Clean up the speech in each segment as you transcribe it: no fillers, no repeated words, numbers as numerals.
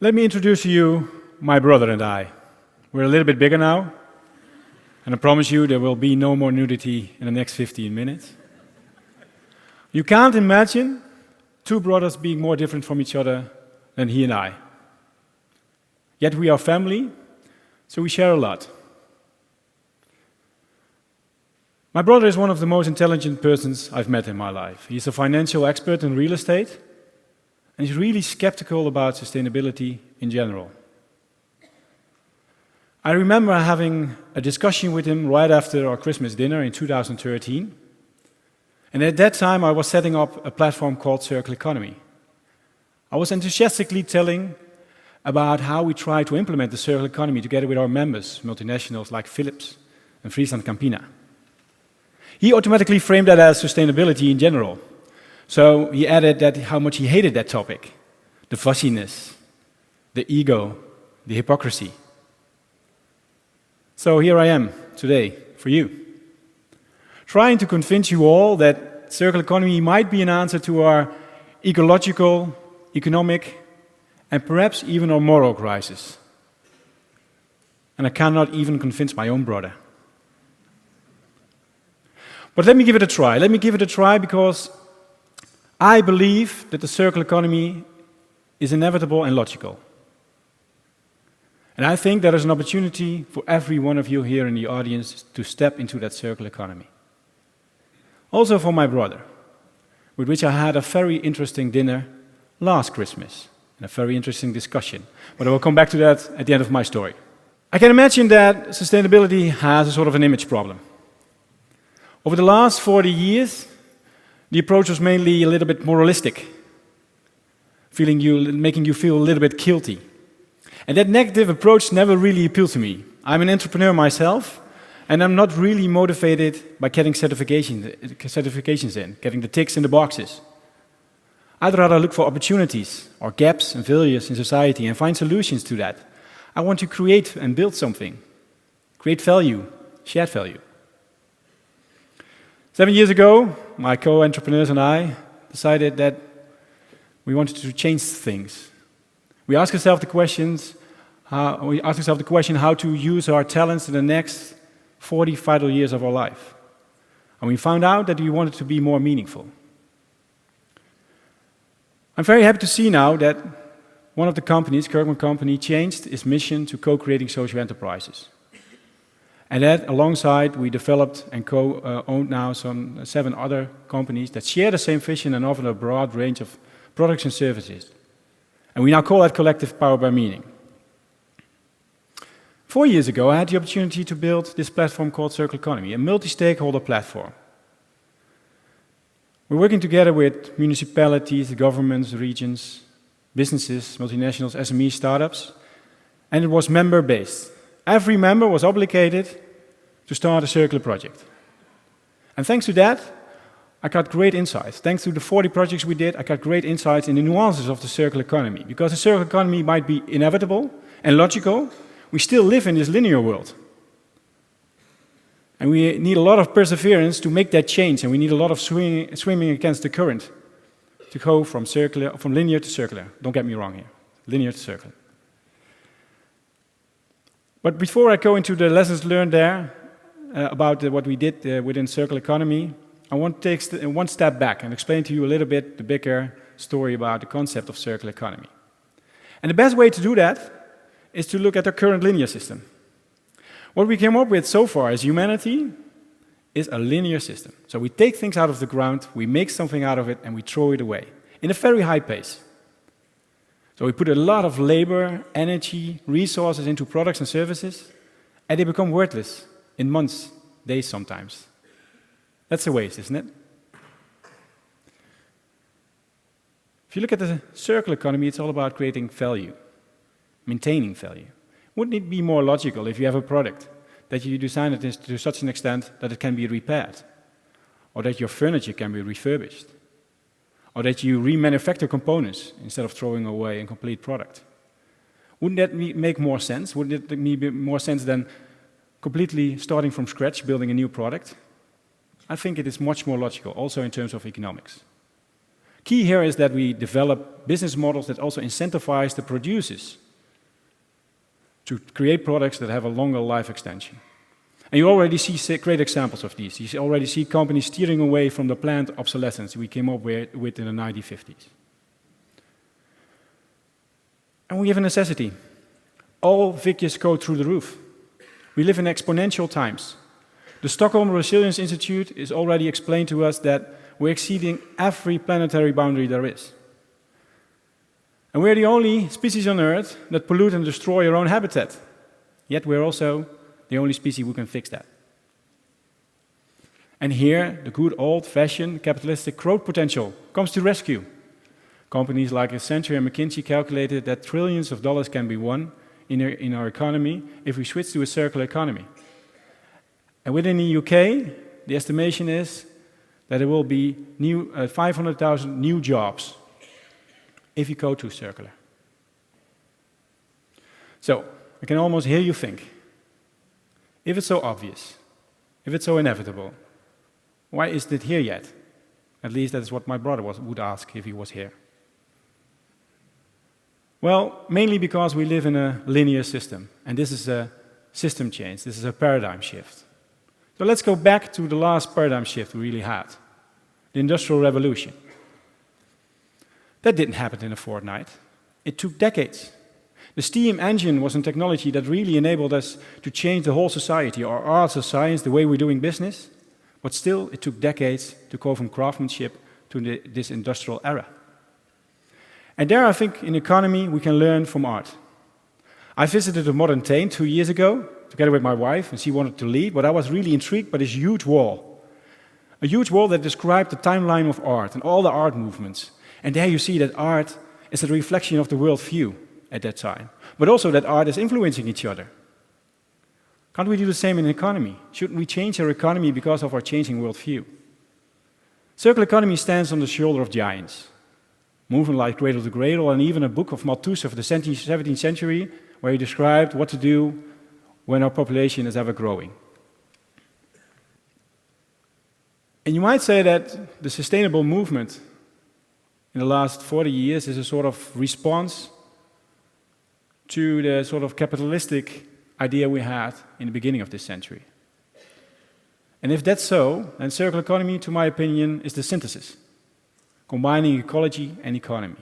Let me introduce to you my brother and I. We're a little bit bigger now, and I promise you there will be no more nudity in the next 15 minutes. You can't imagine two brothers being more different from each other than he and I. Yet we are family, so we share a lot. My brother is one of the most intelligent persons I've met in my life. He's a financial expert in real estate, and he's really skeptical about sustainability in general. I remember having a discussion with him right after our Christmas dinner in 2013. And at that time, I was setting up a platform called Circle Economy. I was enthusiastically telling about how we try to implement the circular economy together with our members, multinationals like Philips and Friesland Campina. He automatically framed that as sustainability in general. So he added that how much he hated that topic, the fussiness, the ego, the hypocrisy. So here I am today for you, trying to convince you all that circular economy might be an answer to our ecological, economic, and perhaps even our moral crisis. And I cannot even convince my own brother. But let me give it a try. Let me give it a try because I believe that the circular economy is inevitable and logical. And I think there is an opportunity for every one of you here in the audience to step into that circular economy. Also for my brother, with which I had a very interesting dinner last Christmas, and a very interesting discussion. But I will come back to that at the end of my story. I can imagine that sustainability has a sort of an image problem. Over the last 40 years, the approach was mainly a little bit moralistic, making you feel a little bit guilty. And that negative approach never really appealed to me. I'm an entrepreneur myself, and I'm not really motivated by getting certifications in, getting the ticks in the boxes. I'd rather look for opportunities or gaps and failures in society and find solutions to that. I want to create and build something, create value, shared value. 7 years ago, my co-entrepreneurs and I decided that we wanted to change things. We asked ourselves the question how to use our talents in the next 40 vital years of our life. And we found out that we wanted to be more meaningful. I'm very happy to see now that one of the companies, Kirkman Company, changed its mission to co-creating social enterprises. And that alongside, we developed and co-owned now some 7 other companies that share the same vision and offer a broad range of products and services. And we now call that Collective Power by Meaning. 4 years ago, I had the opportunity to build this platform called Circle Economy, a multi-stakeholder platform. We're working together with municipalities, governments, regions, businesses, multinationals, SMEs, startups, and it was member-based. Every member was obligated to start a circular project. And thanks to that, I got great insights. Thanks to the 40 projects we did, I got great insights in the nuances of the circular economy. Because the circular economy might be inevitable and logical, we still live in this linear world. And we need a lot of perseverance to make that change, and we need a lot of swimming against the current to go from linear to circular. Don't get me wrong here, linear to circular. But before I go into the lessons learned there about what we did within circular economy, I want to take one step back and explain to you a little bit the bigger story about the concept of circular economy. And the best way to do that is to look at our current linear system. What we came up with so far as humanity is a linear system. So we take things out of the ground, we make something out of it, and we throw it away in a very high pace. So we put a lot of labor, energy, resources into products and services, and they become worthless in months, days sometimes. That's a waste, isn't it? If you look at the circular economy, it's all about creating value, maintaining value. Wouldn't it be more logical if you have a product that you design it to such an extent that it can be repaired, or that your furniture can be refurbished, or that you remanufacture components instead of throwing away a complete product? Wouldn't that make more sense? Wouldn't it make more sense than completely starting from scratch, building a new product? I think it is much more logical, also in terms of economics. Key here is that we develop business models that also incentivize the producers to create products that have a longer life extension. And you already see great examples of these. You already see companies steering away from the planned obsolescence we came up with in the 1950s. And we have a necessity. All figures go through the roof. We live in exponential times. The Stockholm Resilience Institute is already explained to us that we're exceeding every planetary boundary there is. And we're the only species on Earth that pollute and destroy our own habitat. Yet we're also the only species who can fix that. And here, the good old-fashioned capitalistic growth potential comes to rescue. Companies like Accenture and McKinsey calculated that trillions of dollars can be won in our economy if we switch to a circular economy. And within the UK, the estimation is that there will be 500,000 new jobs if you go to circular. So, I can almost hear you think, if it's so obvious, if it's so inevitable, why isn't it here yet? At least that is what my brother would ask if he was here. Well, mainly because we live in a linear system, and this is a system change, this is a paradigm shift. So let's go back to the last paradigm shift we really had, the Industrial Revolution. That didn't happen in a fortnight. It took decades. The steam engine was a technology that really enabled us to change the whole society, our arts, our science, the way we're doing business. But still, it took decades to go from craftsmanship to this industrial era. And there, I think, in economy, we can learn from art. I visited a modern Tain 2 years ago, together with my wife, and she wanted to leave, but I was really intrigued by this huge wall. A huge wall that described the timeline of art and all the art movements. And there you see that art is a reflection of the world view at that time, but also that art is influencing each other. Can't we do the same in economy? Shouldn't we change our economy because of our changing worldview? Circular economy stands on the shoulder of giants. Movement like Cradle to Cradle, and even a book of Malthus of the 17th century, where he described what to do when our population is ever growing. And you might say that the sustainable movement in the last 40 years is a sort of response to the sort of capitalistic idea we had in the beginning of this century. And if that's so, then circular economy, to my opinion, is the synthesis, combining ecology and economy.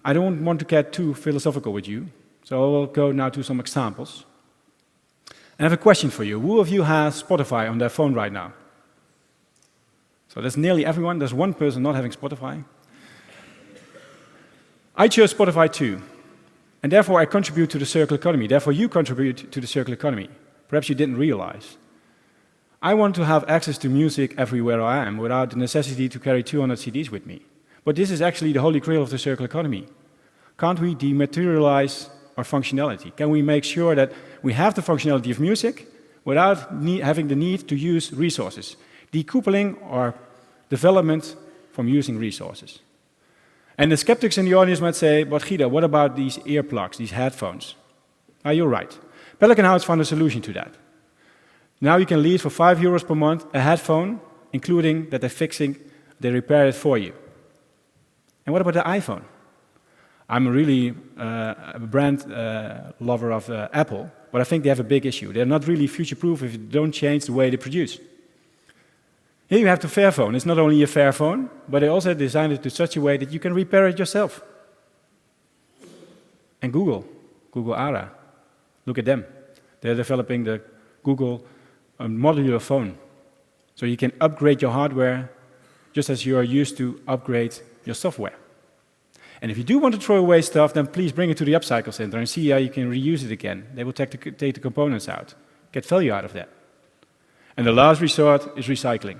I don't want to get too philosophical with you, so I will go now to some examples. And I have a question for you. Who of you has Spotify on their phone right now? So that's nearly everyone. There's one person not having Spotify. I chose Spotify too. And therefore I contribute to the circular economy. Therefore you contribute to the circular economy. Perhaps you didn't realize. I want to have access to music everywhere I am without the necessity to carry 200 CDs with me. But this is actually the holy grail of the circular economy. Can't we dematerialize our functionality? Can we make sure that we have the functionality of music without having the need to use resources? Decoupling our development from using resources. And the skeptics in the audience might say, but Guido, what about these earplugs, these headphones? You're right. Pelican House found a solution to that. Now you can lease for €5 per month a headphone, including that they repair it for you. And what about the iPhone? I'm really a brand lover of Apple, but I think they have a big issue. They're not really future-proof if you don't change the way they produce. Here you have the Fairphone. It's not only a Fairphone, but they also designed it in such a way that you can repair it yourself. And Google Ara, look at them. They're developing the Google modular phone. So you can upgrade your hardware just as you are used to upgrade your software. And if you do want to throw away stuff, then please bring it to the upcycle center and see how you can reuse it again. They will take the components out, get value out of that. And the last resort is recycling.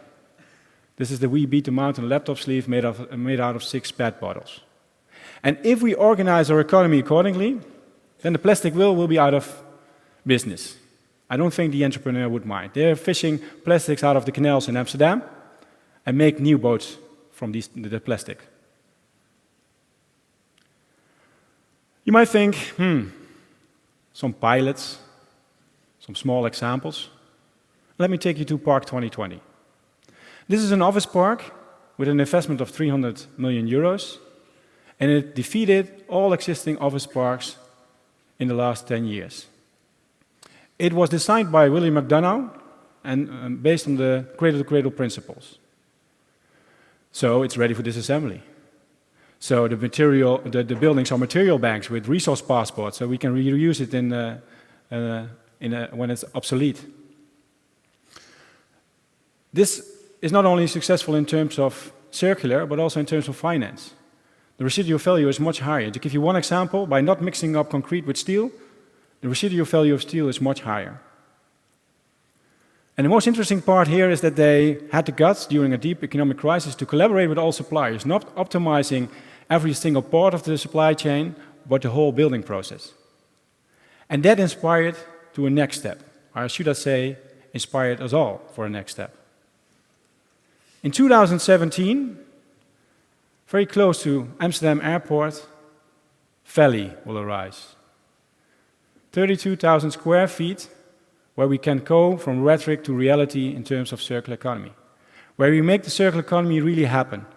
This is the We Beat the Mountain laptop sleeve made out of 6 PET bottles. And if we organize our economy accordingly, then the plastic will be out of business. I don't think the entrepreneur would mind. They're fishing plastics out of the canals in Amsterdam and make new boats from the plastic. You might think, some pilots, some small examples. Let me take you to Park 2020. This is an office park with an investment of 300 million euros, and it defeated all existing office parks in the last 10 years. It was designed by William McDonough and based on the cradle-to-cradle principles. So it's ready for disassembly. So the buildings are material banks with resource passports, so we can reuse it when it's obsolete. This is not only successful in terms of circular, but also in terms of finance. The residual value is much higher. To give you one example, by not mixing up concrete with steel, the residual value of steel is much higher. And the most interesting part here is that they had the guts during a deep economic crisis to collaborate with all suppliers, not optimizing every single part of the supply chain, but the whole building process. And that inspired to a next step, or should I say, inspired us all for a next step. In 2017, very close to Amsterdam Airport, Valley will arise. 32,000 square feet, where we can go from rhetoric to reality in terms of circular economy, where we make the circular economy really happen,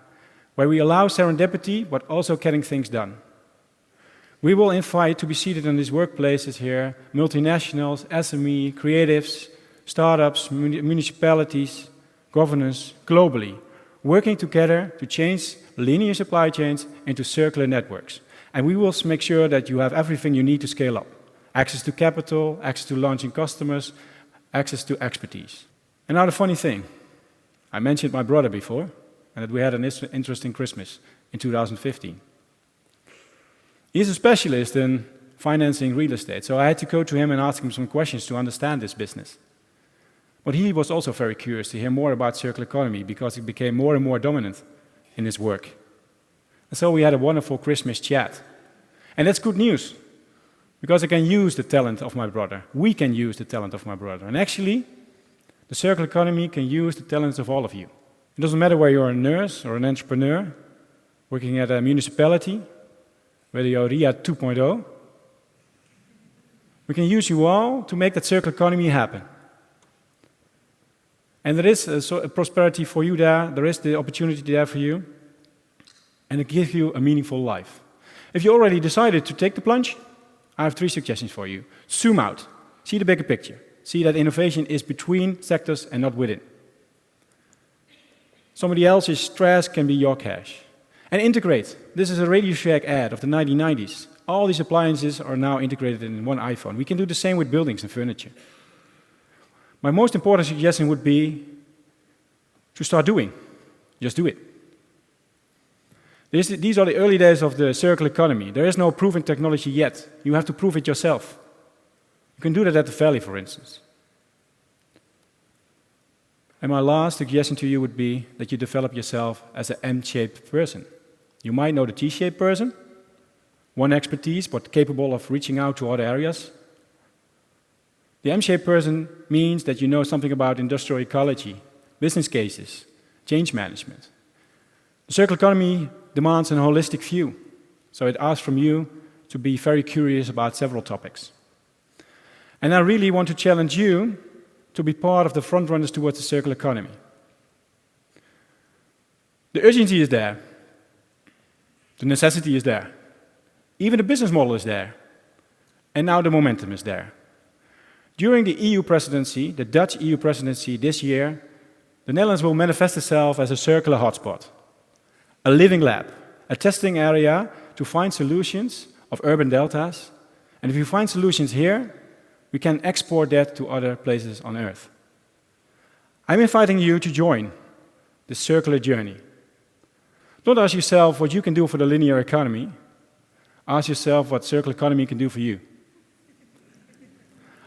where we allow serendipity, but also getting things done. We will invite to be seated in these workplaces here, multinationals, SME, creatives, startups, municipalities, governance, globally, working together to change linear supply chains into circular networks. And we will make sure that you have everything you need to scale up. Access to capital, access to launching customers, access to expertise. And now the funny thing, I mentioned my brother before, and that we had an interesting Christmas in 2015. He's a specialist in financing real estate, so I had to go to him and ask him some questions to understand this business. But he was also very curious to hear more about circular economy because it became more and more dominant in his work. And so we had a wonderful Christmas chat. And that's good news, because I can use the talent of my brother. We can use the talent of my brother. And actually, the circular economy can use the talents of all of you. It doesn't matter whether you're a nurse or an entrepreneur, working at a municipality, whether you're RIA 2.0. We can use you all to make that circular economy happen. And there is a prosperity for you there is the opportunity there for you, and it gives you a meaningful life. If you already decided to take the plunge, I have 3 suggestions for you. Zoom out, see the bigger picture, see that innovation is between sectors and not within. Somebody else's stress can be your cash. And integrate. This is a Radio Shack ad of the 1990s. All these appliances are now integrated in one iPhone. We can do the same with buildings and furniture. My most important suggestion would be to start doing. Just do it. These are the early days of the circular economy. There is no proven technology yet. You have to prove it yourself. You can do that at the Valley, for instance. And my last suggestion to you would be that you develop yourself as an M-shaped person. You might know the T-shaped person, one expertise, but capable of reaching out to other areas. The M-shaped person means that you know something about industrial ecology, business cases, change management. The circular economy demands a holistic view, so it asks from you to be very curious about several topics. And I really want to challenge you to be part of the frontrunners towards the circular economy. The urgency is there. The necessity is there. Even the business model is there. And now the momentum is there. During the EU presidency, the Dutch EU presidency this year, the Netherlands will manifest itself as a circular hotspot, a living lab, a testing area to find solutions of urban deltas. And if you find solutions here, we can export that to other places on Earth. I'm inviting you to join this circular journey. Don't ask yourself what you can do for the linear economy. Ask yourself what circular economy can do for you.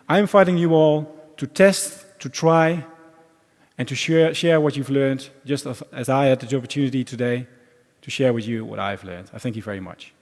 I'm inviting you all to test, to try, and to share what you've learned, just as I had the opportunity today to share with you what I've learned. I thank you very much.